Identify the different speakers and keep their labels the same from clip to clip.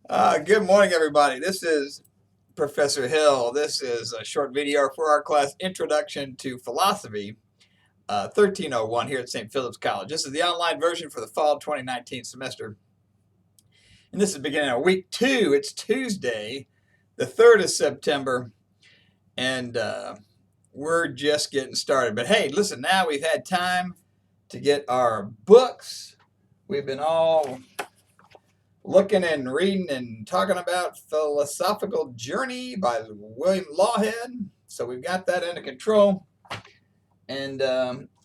Speaker 1: Good morning, everybody. This is Professor Hill. This is a short video for our class Introduction to Philosophy, 1301 here at St. Philip's College. This is the online version for the fall 2019 semester. And this is beginning of week 2. It's Tuesday, the 3rd of September, and we're just getting started. But hey, listen, now we've had time to get our books. We've been all looking and reading and talking about Philosophical Journey by William Lawhead. So we've got that under control. And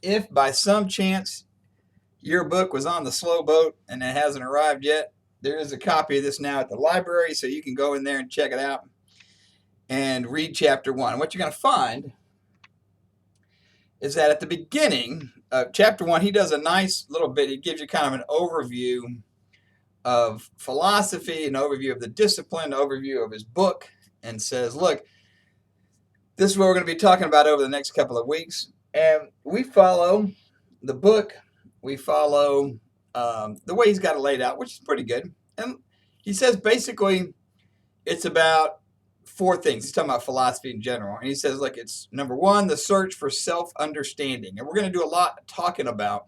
Speaker 1: if by some chance your book was on the slow boat and it hasn't arrived yet, there is a copy of this now at the library, so you can go in there and check it out and read chapter 1. What you're going to find is that at the beginning of chapter 1, he does a nice little bit. He gives you kind of an overview of philosophy, an overview of the discipline, an overview of his book, and says, look, this is what we're going to be talking about over the next couple of weeks. And we follow the book. We follow the way he's got it laid out, which is pretty good. And he says basically it's about 4 things. He's talking about philosophy in general. And he says, look, it's number 1, the search for self-understanding. And we're going to do a lot talking about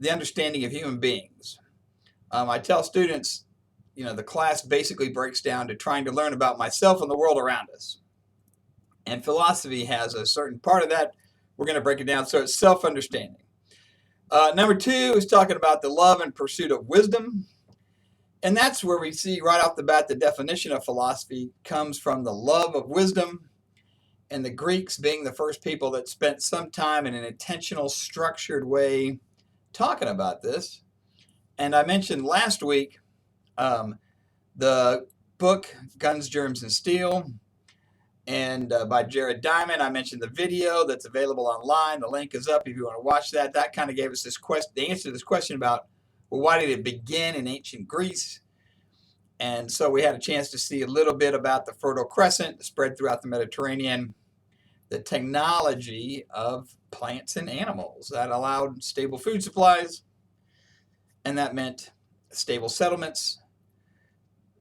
Speaker 1: the understanding of human beings. I tell students, the class basically breaks down to trying to learn about myself and the world around us. And philosophy has a certain part of that. We're going to break it down. So it's self-understanding. Number 2 is talking about the love and pursuit of wisdom. And that's where we see right off the bat the definition of philosophy comes from the love of wisdom, and the Greeks being the first people that spent some time in an intentional, structured way talking about this. And I mentioned last week the book Guns, Germs, and Steel, and by Jared Diamond. I mentioned the video that's available online. The link is up if you want to watch that. That kind of gave us the answer to this question about, well, why did it begin in ancient Greece? And so we had a chance to see a little bit about the Fertile Crescent spread throughout the Mediterranean, the technology of plants and animals that allowed stable food supplies, and that meant stable settlements,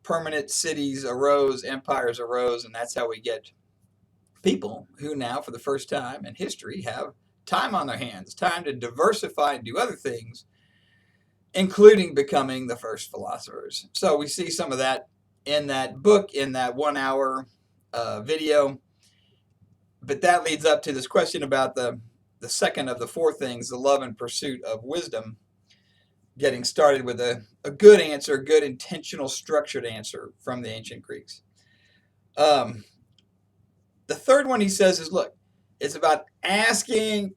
Speaker 1: permanent cities arose, empires arose, and that's how we get people who now, for the first time in history, have time on their hands, time to diversify and do other things, including becoming the first philosophers. So we see some of that in that book, in that 1-hour video. But that leads up to this question about the second of the 4 things, the love and pursuit of wisdom, getting started with a good answer, a good intentional structured answer from the ancient Greeks. The third one he says is, look, it's about asking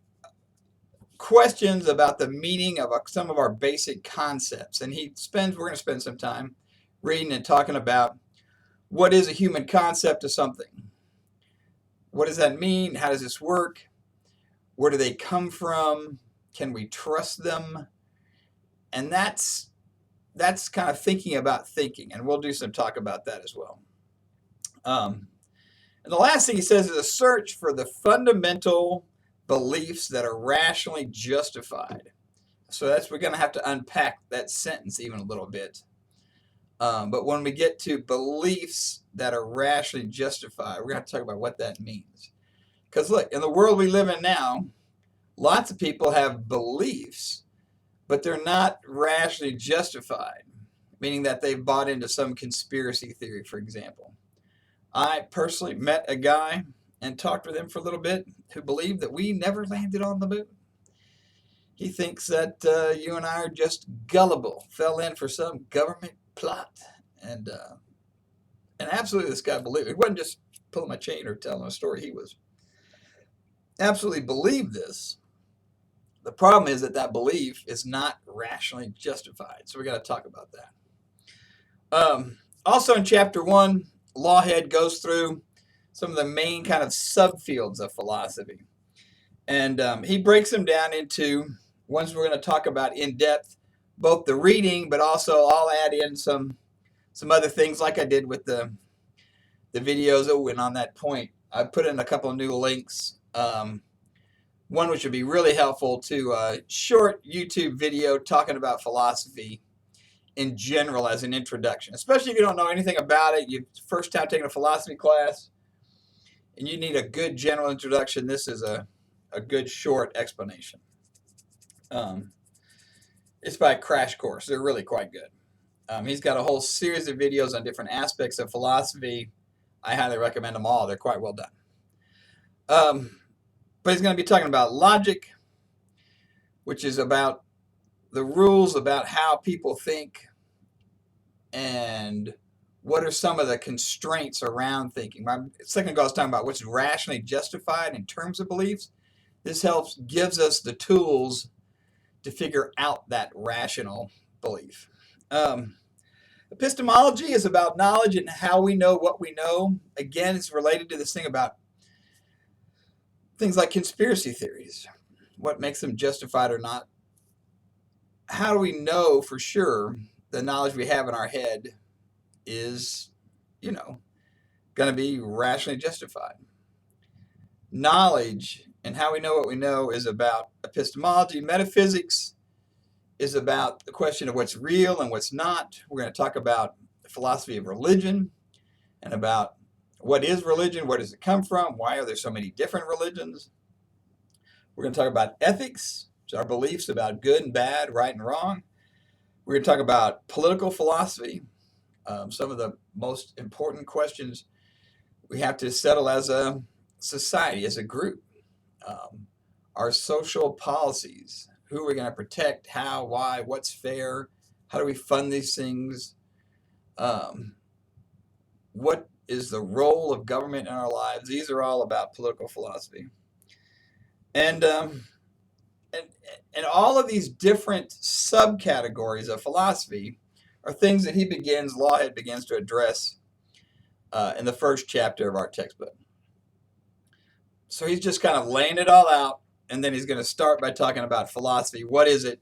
Speaker 1: questions about the meaning of some of our basic concepts. And we're going to spend some time reading and talking about what is a human concept of something. What does that mean? How does this work? Where do they come from? Can we trust them? And that's kind of thinking about thinking, and we'll do some talk about that as well. And the last thing he says is a search for the fundamental beliefs that are rationally justified. So we're going to have to unpack that sentence even a little bit. But when we get to beliefs that are rationally justified, we're going to talk about what that means. Because look, in the world we live in now, lots of people have beliefs, but they're not rationally justified, meaning that they've bought into some conspiracy theory, for example. I personally met a guy and talked with him for a little bit who believed that we never landed on the moon. He thinks that you and I are just gullible, fell in for some government plot. And absolutely this guy believed it. He wasn't just pulling my chain or telling a story. He was absolutely believed this. The problem is that belief is not rationally justified. So we're going to talk about that. Also in chapter 1, Lawhead goes through some of the main kind of subfields of philosophy. And he breaks them down into ones we're going to talk about in depth, both the reading, but also I'll add in some other things like I did with the videos. Oh, and on that point, I put in a couple of new links. One which would be really helpful to a short YouTube video talking about philosophy in general as an introduction, especially if you don't know anything about it. You first time taking a philosophy class, and you need a good general introduction. This is a good short explanation. It's by Crash Course. They're really quite good. He's got a whole series of videos on different aspects of philosophy. I highly recommend them all. They're quite well done. But he's going to be talking about logic, which is about the rules about how people think and what are some of the constraints around thinking. My second goal is talking about what's rationally justified in terms of beliefs. This gives us the tools to figure out that rational belief. Epistemology is about knowledge and how we know what we know. Again, it's related to this thing about things like conspiracy theories. What makes them justified or not? How do we know for sure the knowledge we have in our head is, going to be rationally justified? Knowledge and how we know what we know is about epistemology. Metaphysics is about the question of what's real and what's not. We're going to talk about the philosophy of religion and about what is religion, where does it come from, why are there so many different religions. We're going to talk about ethics, which are our beliefs about good and bad, right and wrong. We're going to talk about political philosophy, some of the most important questions we have to settle as a society, as a group. Our social policies, who are we going to protect, how, why, what's fair, how do we fund these things, what is the role of government in our lives. These are all about political philosophy. And all of these different subcategories of philosophy are things that Lawhead begins to address in the first chapter of our textbook. So he's just kind of laying it all out, and then he's going to start by talking about philosophy. What is it?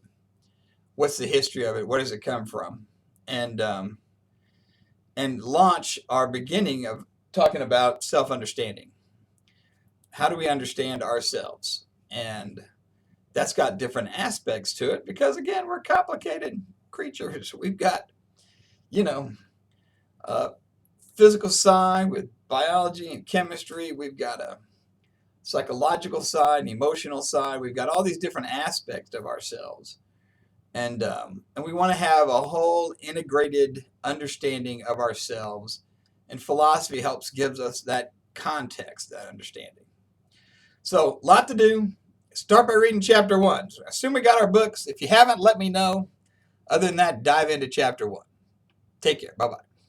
Speaker 1: What's the history of it? Where does it come from? And launch our beginning of talking about self-understanding. How do we understand ourselves? And that's got different aspects to it because, again, we're complicated creatures. We've got, physical side with biology and chemistry. We've got a psychological side, an emotional side. We've got all these different aspects of ourselves. And we want to have a whole integrated understanding of ourselves. And philosophy gives us that context, that understanding. So, a lot to do. Start by reading chapter 1. So I assume we got our books. If you haven't, let me know. Other than that, dive into chapter 1. Take care. Bye-bye.